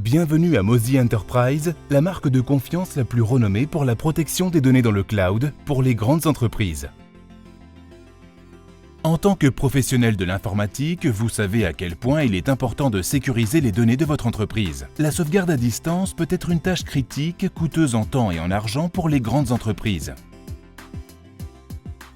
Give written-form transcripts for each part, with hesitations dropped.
Bienvenue à Mozy Enterprise, la marque de confiance la plus renommée pour la protection des données dans le cloud pour les grandes entreprises. En tant que professionnel de l'informatique, vous savez à quel point il est important de sécuriser les données de votre entreprise. La sauvegarde à distance peut être une tâche critique, coûteuse en temps et en argent pour les grandes entreprises.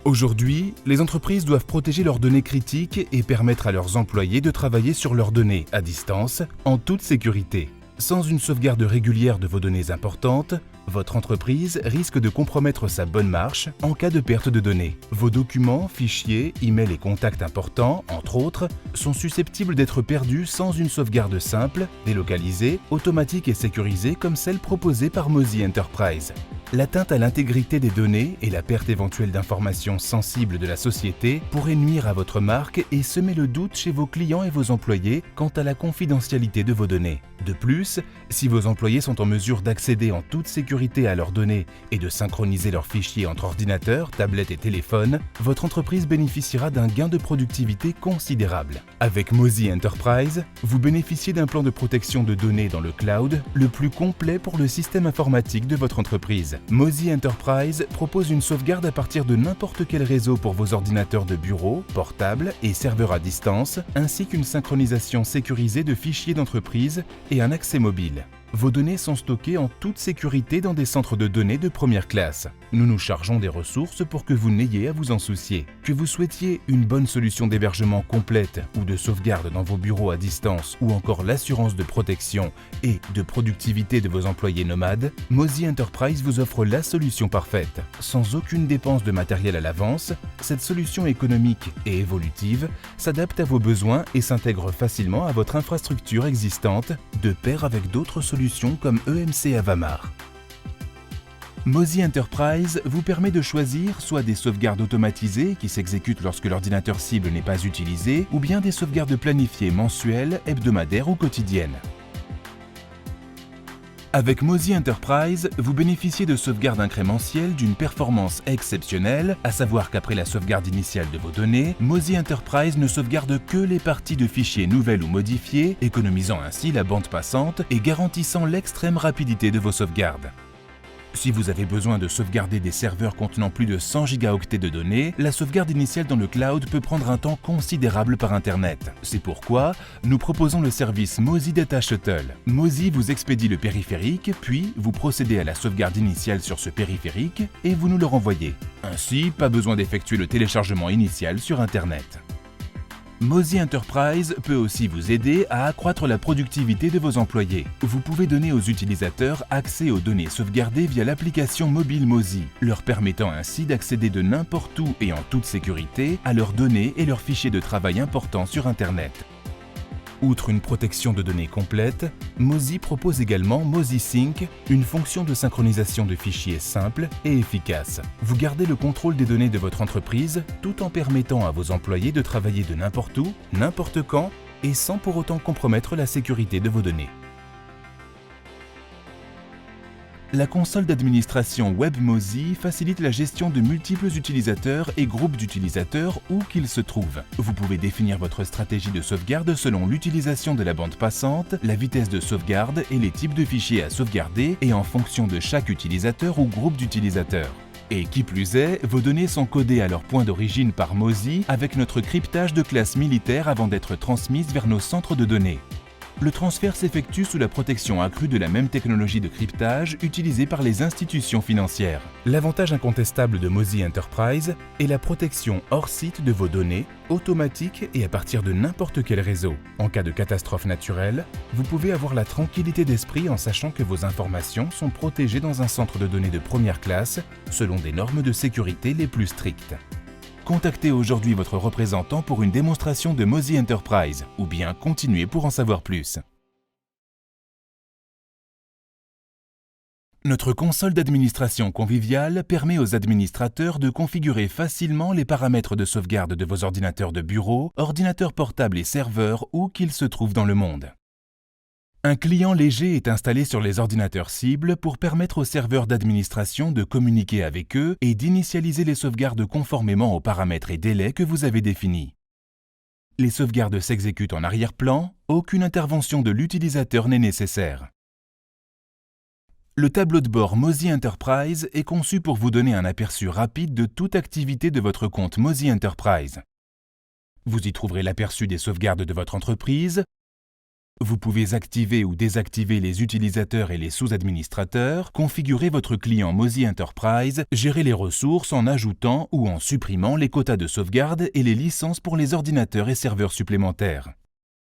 Aujourd'hui, les entreprises doivent protéger leurs données critiques et permettre à leurs employés de travailler sur leurs données à distance, en toute sécurité. Sans une sauvegarde régulière de vos données importantes, votre entreprise risque de compromettre sa bonne marche en cas de perte de données. Vos documents, fichiers, emails et contacts importants, entre autres, sont susceptibles d'être perdus sans une sauvegarde simple, délocalisée, automatique et sécurisée comme celle proposée par Mozy Enterprise. L'atteinte à l'intégrité des données et la perte éventuelle d'informations sensibles de la société pourraient nuire à votre marque et semer le doute chez vos clients et vos employés quant à la confidentialité de vos données. De plus, si vos employés sont en mesure d'accéder en toute sécurité à leurs données et de synchroniser leurs fichiers entre ordinateurs, tablettes et téléphones, votre entreprise bénéficiera d'un gain de productivité considérable. Avec Mozy Enterprise, vous bénéficiez d'un plan de protection de données dans le cloud le plus complet pour le système informatique de votre entreprise. Mozy Enterprise propose une sauvegarde à partir de n'importe quel réseau pour vos ordinateurs de bureau, portables et serveurs à distance, ainsi qu'une synchronisation sécurisée de fichiers d'entreprise et un accès mobile. Vos données sont stockées en toute sécurité dans des centres de données de première classe. Nous nous chargeons des ressources pour que vous n'ayez à vous en soucier. Que vous souhaitiez une bonne solution d'hébergement complète ou de sauvegarde dans vos bureaux à distance ou encore l'assurance de protection et de productivité de vos employés nomades, Mozy Enterprise vous offre la solution parfaite. Sans aucune dépense de matériel à l'avance, cette solution économique et évolutive s'adapte à vos besoins et s'intègre facilement à votre infrastructure existante, de pair avec d'autres solutions comme EMC Avamar. Mozy Enterprise vous permet de choisir soit des sauvegardes automatisées qui s'exécutent lorsque l'ordinateur cible n'est pas utilisé, ou bien des sauvegardes planifiées mensuelles, hebdomadaires ou quotidiennes. Avec Mozy Enterprise, vous bénéficiez de sauvegardes incrémentielles d'une performance exceptionnelle, à savoir qu'après la sauvegarde initiale de vos données, Mozy Enterprise ne sauvegarde que les parties de fichiers nouvelles ou modifiées, économisant ainsi la bande passante et garantissant l'extrême rapidité de vos sauvegardes. Si vous avez besoin de sauvegarder des serveurs contenant plus de 100 gigaoctets de données, la sauvegarde initiale dans le cloud peut prendre un temps considérable par Internet. C'est pourquoi nous proposons le service Mozy Data Shuttle. Mozy vous expédie le périphérique, puis vous procédez à la sauvegarde initiale sur ce périphérique et vous nous le renvoyez. Ainsi, pas besoin d'effectuer le téléchargement initial sur Internet. Mozy Enterprise peut aussi vous aider à accroître la productivité de vos employés. Vous pouvez donner aux utilisateurs accès aux données sauvegardées via l'application mobile Mozy, leur permettant ainsi d'accéder de n'importe où et en toute sécurité à leurs données et leurs fichiers de travail importants sur Internet. Outre une protection de données complète, Mozy propose également Mozy Sync, une fonction de synchronisation de fichiers simple et efficace. Vous gardez le contrôle des données de votre entreprise tout en permettant à vos employés de travailler de n'importe où, n'importe quand et sans pour autant compromettre la sécurité de vos données. La console d'administration Web Mozy facilite la gestion de multiples utilisateurs et groupes d'utilisateurs où qu'ils se trouvent. Vous pouvez définir votre stratégie de sauvegarde selon l'utilisation de la bande passante, la vitesse de sauvegarde et les types de fichiers à sauvegarder et en fonction de chaque utilisateur ou groupe d'utilisateurs. Et qui plus est, vos données sont codées à leur point d'origine par Mozy avec notre cryptage de classe militaire avant d'être transmises vers nos centres de données. Le transfert s'effectue sous la protection accrue de la même technologie de cryptage utilisée par les institutions financières. L'avantage incontestable de Mozy Enterprise est la protection hors site de vos données, automatique et à partir de n'importe quel réseau. En cas de catastrophe naturelle, vous pouvez avoir la tranquillité d'esprit en sachant que vos informations sont protégées dans un centre de données de première classe selon des normes de sécurité les plus strictes. Contactez aujourd'hui votre représentant pour une démonstration de Mozy Enterprise ou bien continuez pour en savoir plus. Notre console d'administration conviviale permet aux administrateurs de configurer facilement les paramètres de sauvegarde de vos ordinateurs de bureau, ordinateurs portables et serveurs où qu'ils se trouvent dans le monde. Un client léger est installé sur les ordinateurs cibles pour permettre aux serveurs d'administration de communiquer avec eux et d'initialiser les sauvegardes conformément aux paramètres et délais que vous avez définis. Les sauvegardes s'exécutent en arrière-plan, aucune intervention de l'utilisateur n'est nécessaire. Le tableau de bord Mozy Enterprise est conçu pour vous donner un aperçu rapide de toute activité de votre compte Mozy Enterprise. Vous y trouverez l'aperçu des sauvegardes de votre entreprise. Vous pouvez activer ou désactiver les utilisateurs et les sous-administrateurs, configurer votre client Mozy Enterprise, gérer les ressources en ajoutant ou en supprimant les quotas de sauvegarde et les licences pour les ordinateurs et serveurs supplémentaires.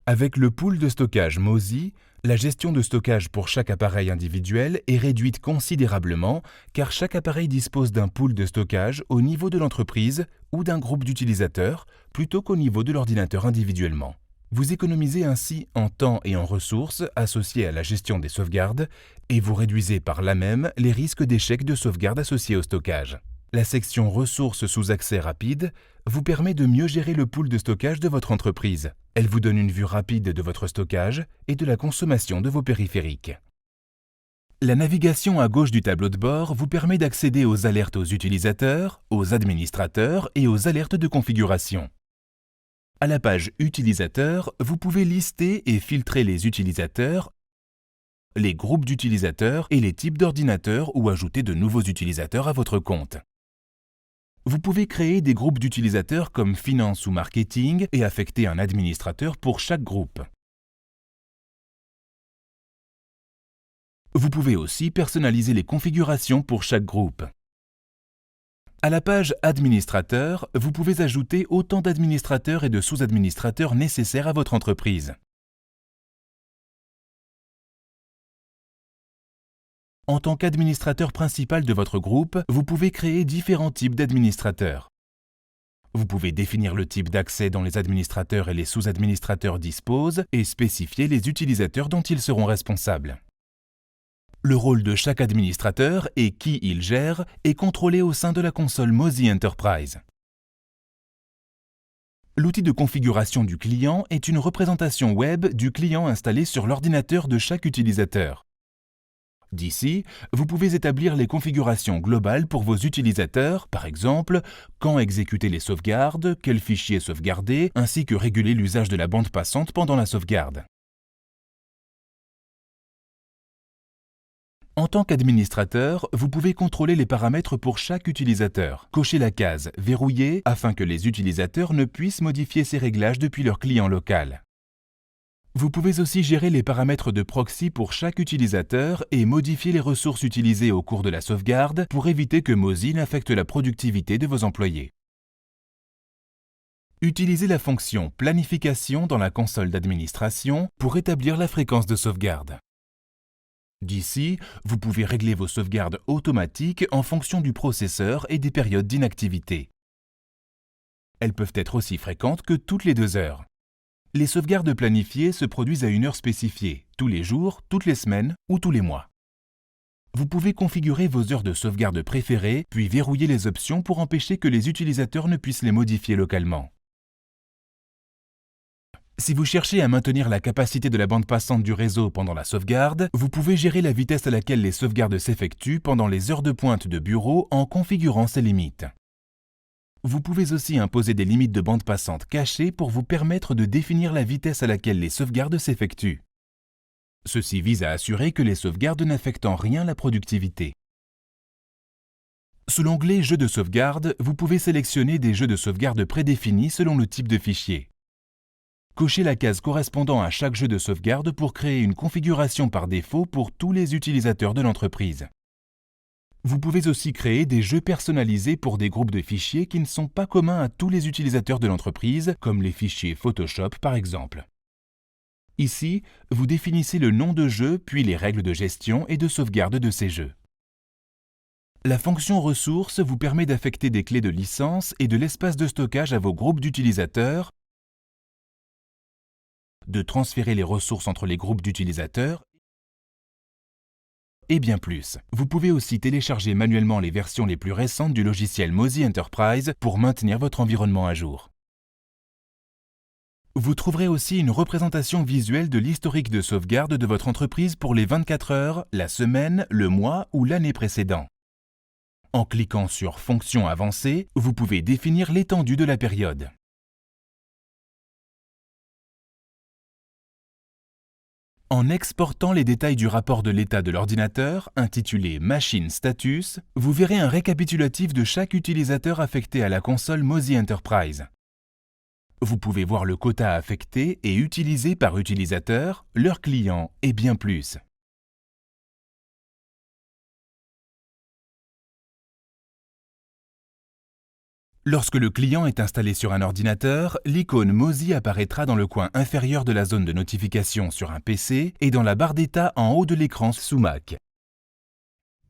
Avec le pool de stockage Mozy, la gestion de stockage pour chaque appareil individuel est réduite considérablement car chaque appareil dispose d'un pool de stockage au niveau de l'entreprise ou d'un groupe d'utilisateurs plutôt qu'au niveau de l'ordinateur individuellement. Vous économisez ainsi en temps et en ressources associés à la gestion des sauvegardes et vous réduisez par là même les risques d'échec de sauvegarde associés au stockage. La section ressources sous accès rapide vous permet de mieux gérer le pool de stockage de votre entreprise. Elle vous donne une vue rapide de votre stockage et de la consommation de vos périphériques. La navigation à gauche du tableau de bord vous permet d'accéder aux alertes aux utilisateurs, aux administrateurs et aux alertes de configuration. À la page Utilisateurs, vous pouvez lister et filtrer les utilisateurs, les groupes d'utilisateurs et les types d'ordinateurs ou ajouter de nouveaux utilisateurs à votre compte. Vous pouvez créer des groupes d'utilisateurs comme finance ou marketing et affecter un administrateur pour chaque groupe. Vous pouvez aussi personnaliser les configurations pour chaque groupe. À la page Administrateur, vous pouvez ajouter autant d'administrateurs et de sous-administrateurs nécessaires à votre entreprise. En tant qu'administrateur principal de votre groupe, vous pouvez créer différents types d'administrateurs. Vous pouvez définir le type d'accès dont les administrateurs et les sous-administrateurs disposent et spécifier les utilisateurs dont ils seront responsables. Le rôle de chaque administrateur et qui il gère est contrôlé au sein de la console Mozy Enterprise. L'outil de configuration du client est une représentation web du client installé sur l'ordinateur de chaque utilisateur. D'ici, vous pouvez établir les configurations globales pour vos utilisateurs, par exemple, quand exécuter les sauvegardes, quels fichiers sauvegarder, ainsi que réguler l'usage de la bande passante pendant la sauvegarde. En tant qu'administrateur, vous pouvez contrôler les paramètres pour chaque utilisateur. Cochez la case « Verrouiller » afin que les utilisateurs ne puissent modifier ces réglages depuis leur client local. Vous pouvez aussi gérer les paramètres de proxy pour chaque utilisateur et modifier les ressources utilisées au cours de la sauvegarde pour éviter que Mozy n'affecte la productivité de vos employés. Utilisez la fonction « Planification » dans la console d'administration pour établir la fréquence de sauvegarde. D'ici, vous pouvez régler vos sauvegardes automatiques en fonction du processeur et des périodes d'inactivité. Elles peuvent être aussi fréquentes que toutes les 2 heures. Les sauvegardes planifiées se produisent à une heure spécifiée, tous les jours, toutes les semaines ou tous les mois. Vous pouvez configurer vos heures de sauvegarde préférées, puis verrouiller les options pour empêcher que les utilisateurs ne puissent les modifier localement. Si vous cherchez à maintenir la capacité de la bande passante du réseau pendant la sauvegarde, vous pouvez gérer la vitesse à laquelle les sauvegardes s'effectuent pendant les heures de pointe de bureau en configurant ces limites. Vous pouvez aussi imposer des limites de bande passante cachées pour vous permettre de définir la vitesse à laquelle les sauvegardes s'effectuent. Ceci vise à assurer que les sauvegardes n'affectent en rien la productivité. Sous l'onglet « Jeux de sauvegarde », vous pouvez sélectionner des jeux de sauvegarde prédéfinis selon le type de fichier. Cochez la case correspondant à chaque jeu de sauvegarde pour créer une configuration par défaut pour tous les utilisateurs de l'entreprise. Vous pouvez aussi créer des jeux personnalisés pour des groupes de fichiers qui ne sont pas communs à tous les utilisateurs de l'entreprise, comme les fichiers Photoshop par exemple. Ici, vous définissez le nom de jeu puis les règles de gestion et de sauvegarde de ces jeux. La fonction ressources vous permet d'affecter des clés de licence et de l'espace de stockage à vos groupes d'utilisateurs, de transférer les ressources entre les groupes d'utilisateurs et bien plus. Vous pouvez aussi télécharger manuellement les versions les plus récentes du logiciel Mozy Enterprise pour maintenir votre environnement à jour. Vous trouverez aussi une représentation visuelle de l'historique de sauvegarde de votre entreprise pour les 24 heures, la semaine, le mois ou l'année précédente. En cliquant sur « Fonctions avancées », vous pouvez définir l'étendue de la période. En exportant les détails du rapport de l'état de l'ordinateur, intitulé Machine Status, vous verrez un récapitulatif de chaque utilisateur affecté à la console Mozy Enterprise. Vous pouvez voir le quota affecté et utilisé par utilisateur, leur client et bien plus. Lorsque le client est installé sur un ordinateur, l'icône Mozy apparaîtra dans le coin inférieur de la zone de notification sur un PC et dans la barre d'état en haut de l'écran sous Mac.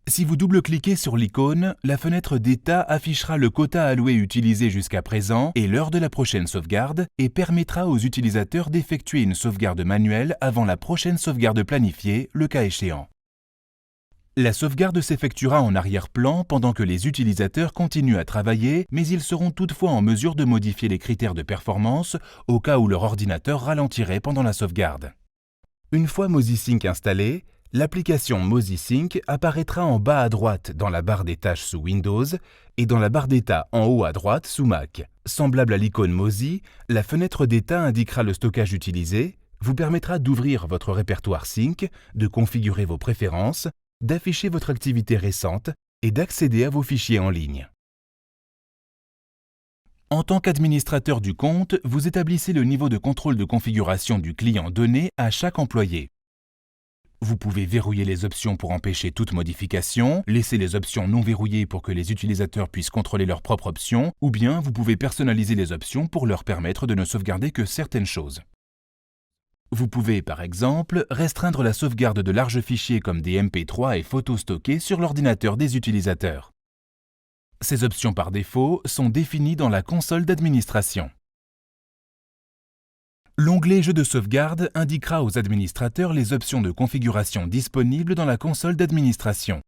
Si vous double-cliquez sur l'icône, la fenêtre d'état affichera le quota alloué utilisé jusqu'à présent et l'heure de la prochaine sauvegarde et permettra aux utilisateurs d'effectuer une sauvegarde manuelle avant la prochaine sauvegarde planifiée, le cas échéant. La sauvegarde s'effectuera en arrière-plan pendant que les utilisateurs continuent à travailler, mais ils seront toutefois en mesure de modifier les critères de performance au cas où leur ordinateur ralentirait pendant la sauvegarde. Une fois Mozy Sync installé, l'application Mozy Sync apparaîtra en bas à droite dans la barre des tâches sous Windows et dans la barre d'état en haut à droite sous Mac. Semblable à l'icône Mozy, la fenêtre d'état indiquera le stockage utilisé, vous permettra d'ouvrir votre répertoire Sync, de configurer vos préférences, d'afficher votre activité récente et d'accéder à vos fichiers en ligne. En tant qu'administrateur du compte, vous établissez le niveau de contrôle de configuration du client donné à chaque employé. Vous pouvez verrouiller les options pour empêcher toute modification, laisser les options non verrouillées pour que les utilisateurs puissent contrôler leurs propres options, ou bien vous pouvez personnaliser les options pour leur permettre de ne sauvegarder que certaines choses. Vous pouvez, par exemple, restreindre la sauvegarde de larges fichiers comme des MP3 et photos stockés sur l'ordinateur des utilisateurs. Ces options par défaut sont définies dans la console d'administration. L'onglet Jeux de sauvegarde indiquera aux administrateurs les options de configuration disponibles dans la console d'administration.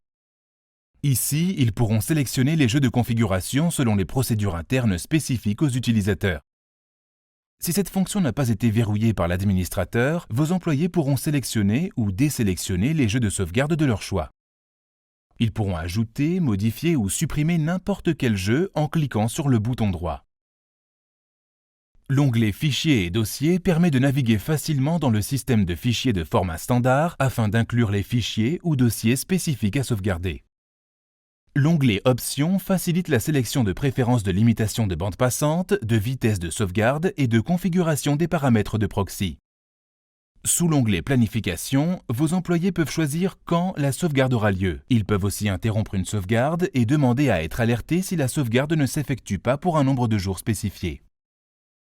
Ici, ils pourront sélectionner les jeux de configuration selon les procédures internes spécifiques aux utilisateurs. Si cette fonction n'a pas été verrouillée par l'administrateur, vos employés pourront sélectionner ou désélectionner les jeux de sauvegarde de leur choix. Ils pourront ajouter, modifier ou supprimer n'importe quel jeu en cliquant sur le bouton droit. L'onglet Fichiers et dossiers permet de naviguer facilement dans le système de fichiers de format standard afin d'inclure les fichiers ou dossiers spécifiques à sauvegarder. L'onglet Options facilite la sélection de préférences de limitation de bande passante, de vitesse de sauvegarde et de configuration des paramètres de proxy. Sous l'onglet Planification, vos employés peuvent choisir quand la sauvegarde aura lieu. Ils peuvent aussi interrompre une sauvegarde et demander à être alertés si la sauvegarde ne s'effectue pas pour un nombre de jours spécifié.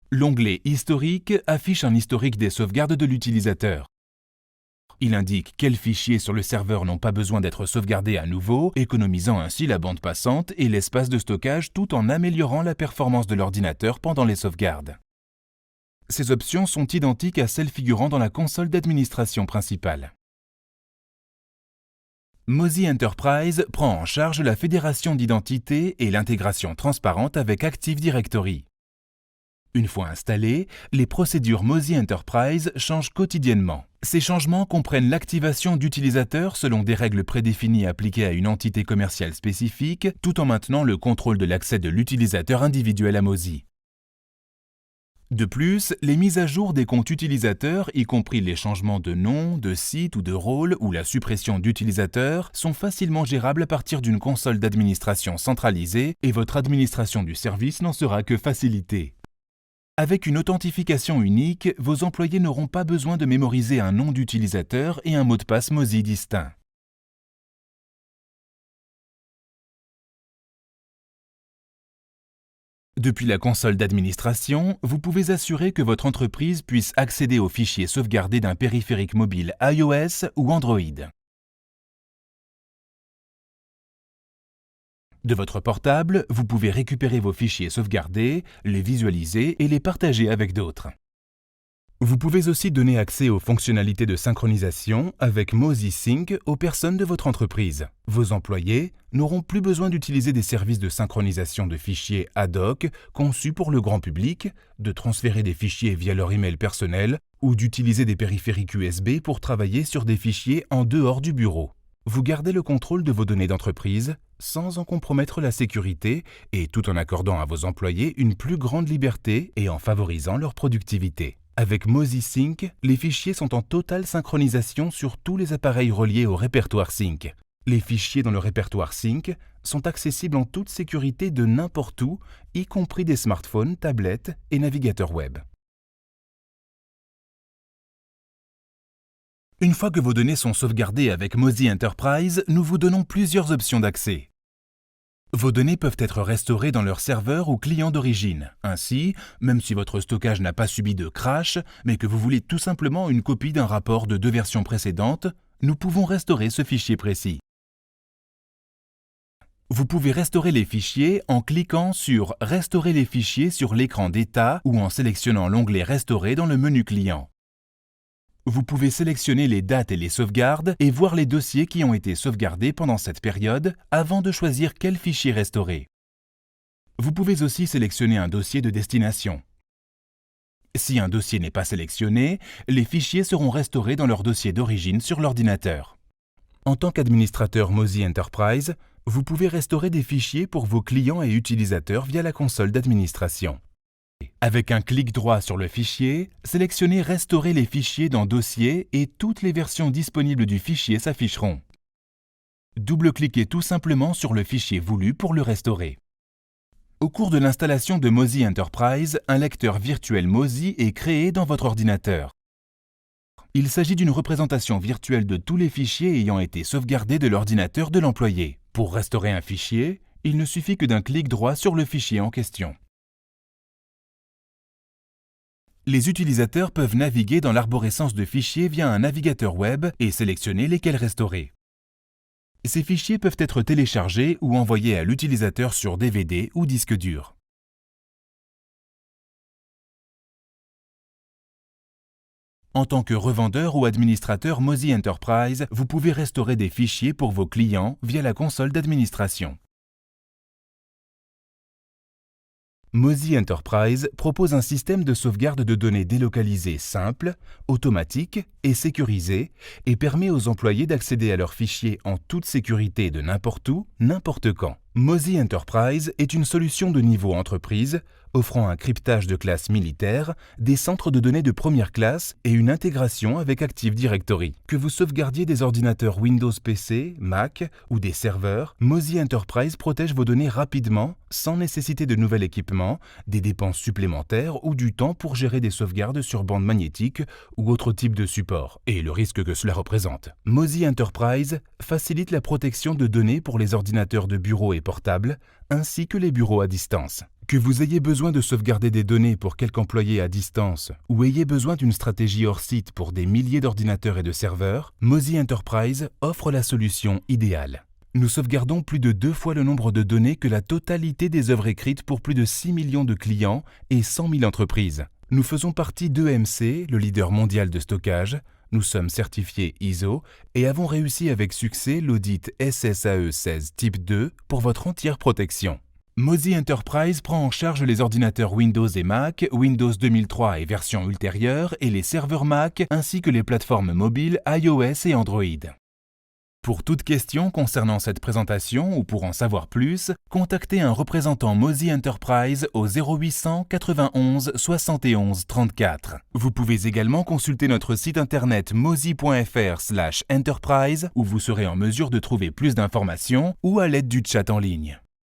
L'onglet Historique affiche un historique des sauvegardes de l'utilisateur. Il indique quels fichiers sur le serveur n'ont pas besoin d'être sauvegardés à nouveau, économisant ainsi la bande passante et l'espace de stockage tout en améliorant la performance de l'ordinateur pendant les sauvegardes. Ces options sont identiques à celles figurant dans la console d'administration principale. Mozy Enterprise prend en charge la fédération d'identités et l'intégration transparente avec Active Directory. Une fois installées, les procédures Mozy Enterprise changent quotidiennement. Ces changements comprennent l'activation d'utilisateurs selon des règles prédéfinies appliquées à une entité commerciale spécifique, tout en maintenant le contrôle de l'accès de l'utilisateur individuel à Mozy. De plus, les mises à jour des comptes utilisateurs, y compris les changements de nom, de site ou de rôle ou la suppression d'utilisateurs, sont facilement gérables à partir d'une console d'administration centralisée et votre administration du service n'en sera que facilitée. Avec une authentification unique, vos employés n'auront pas besoin de mémoriser un nom d'utilisateur et un mot de passe Mozy distinct. Depuis la console d'administration, vous pouvez assurer que votre entreprise puisse accéder aux fichiers sauvegardés d'un périphérique mobile iOS ou Android. De votre portable, vous pouvez récupérer vos fichiers sauvegardés, les visualiser et les partager avec d'autres. Vous pouvez aussi donner accès aux fonctionnalités de synchronisation avec Mozy Sync aux personnes de votre entreprise. Vos employés n'auront plus besoin d'utiliser des services de synchronisation de fichiers ad hoc conçus pour le grand public, de transférer des fichiers via leur email personnel ou d'utiliser des périphériques USB pour travailler sur des fichiers en dehors du bureau. Vous gardez le contrôle de vos données d'entreprise sans en compromettre la sécurité et tout en accordant à vos employés une plus grande liberté et en favorisant leur productivité. Avec Mozy Sync, les fichiers sont en totale synchronisation sur tous les appareils reliés au répertoire Sync. Les fichiers dans le répertoire Sync sont accessibles en toute sécurité de n'importe où, y compris des smartphones, tablettes et navigateurs web. Une fois que vos données sont sauvegardées avec Mozy Enterprise, nous vous donnons plusieurs options d'accès. Vos données peuvent être restaurées dans leur serveur ou client d'origine. Ainsi, même si votre stockage n'a pas subi de crash, mais que vous voulez tout simplement une copie d'un rapport de 2 versions précédentes, nous pouvons restaurer ce fichier précis. Vous pouvez restaurer les fichiers en cliquant sur « Restaurer les fichiers » sur l'écran d'état ou en sélectionnant l'onglet « Restaurer » dans le menu client. Vous pouvez sélectionner les dates et les sauvegardes et voir les dossiers qui ont été sauvegardés pendant cette période avant de choisir quel fichier restaurer. Vous pouvez aussi sélectionner un dossier de destination. Si un dossier n'est pas sélectionné, les fichiers seront restaurés dans leur dossier d'origine sur l'ordinateur. En tant qu'administrateur Mozy Enterprise, vous pouvez restaurer des fichiers pour vos clients et utilisateurs via la console d'administration. Avec un clic droit sur le fichier, sélectionnez « Restaurer les fichiers dans Dossier » et toutes les versions disponibles du fichier s'afficheront. Double-cliquez tout simplement sur le fichier voulu pour le restaurer. Au cours de l'installation de Mozy Enterprise, un lecteur virtuel Mozy est créé dans votre ordinateur. Il s'agit d'une représentation virtuelle de tous les fichiers ayant été sauvegardés de l'ordinateur de l'employé. Pour restaurer un fichier, il ne suffit que d'un clic droit sur le fichier en question. Les utilisateurs peuvent naviguer dans l'arborescence de fichiers via un navigateur web et sélectionner lesquels restaurer. Ces fichiers peuvent être téléchargés ou envoyés à l'utilisateur sur DVD ou disque dur. En tant que revendeur ou administrateur Mozy Enterprise, vous pouvez restaurer des fichiers pour vos clients via la console d'administration. Mozy Enterprise propose un système de sauvegarde de données délocalisées simple, automatique et sécurisé et permet aux employés d'accéder à leurs fichiers en toute sécurité de n'importe où, n'importe quand. Mozy Enterprise est une solution de niveau entreprise offrant un cryptage de classe militaire, des centres de données de première classe et une intégration avec Active Directory. Que vous sauvegardiez des ordinateurs Windows PC, Mac ou des serveurs, Mozy Enterprise protège vos données rapidement, sans nécessité de nouvel équipement, des dépenses supplémentaires ou du temps pour gérer des sauvegardes sur bande magnétique ou autre type de support, et le risque que cela représente. Mozy Enterprise facilite la protection de données pour les ordinateurs de bureau et portables, ainsi que les bureaux à distance. Que vous ayez besoin de sauvegarder des données pour quelque employé à distance ou ayez besoin d'une stratégie hors site pour des milliers d'ordinateurs et de serveurs, Mozy Enterprise offre la solution idéale. Nous sauvegardons plus de 2 fois le nombre de données que la totalité des œuvres écrites pour plus de 6 millions de clients et 100 000 entreprises. Nous faisons partie d'EMC, le leader mondial de stockage. Nous sommes certifiés ISO et avons réussi avec succès l'audit SSAE 16 Type 2 pour votre entière protection. Mozy Enterprise prend en charge les ordinateurs Windows et Mac, Windows 2003 et versions ultérieures et les serveurs Mac ainsi que les plateformes mobiles iOS et Android. Pour toute question concernant cette présentation ou pour en savoir plus, contactez un représentant Mozy Enterprise au 0800 91 71 34. Vous pouvez également consulter notre site internet mozy.fr/enterprise où vous serez en mesure de trouver plus d'informations ou à l'aide du chat en ligne.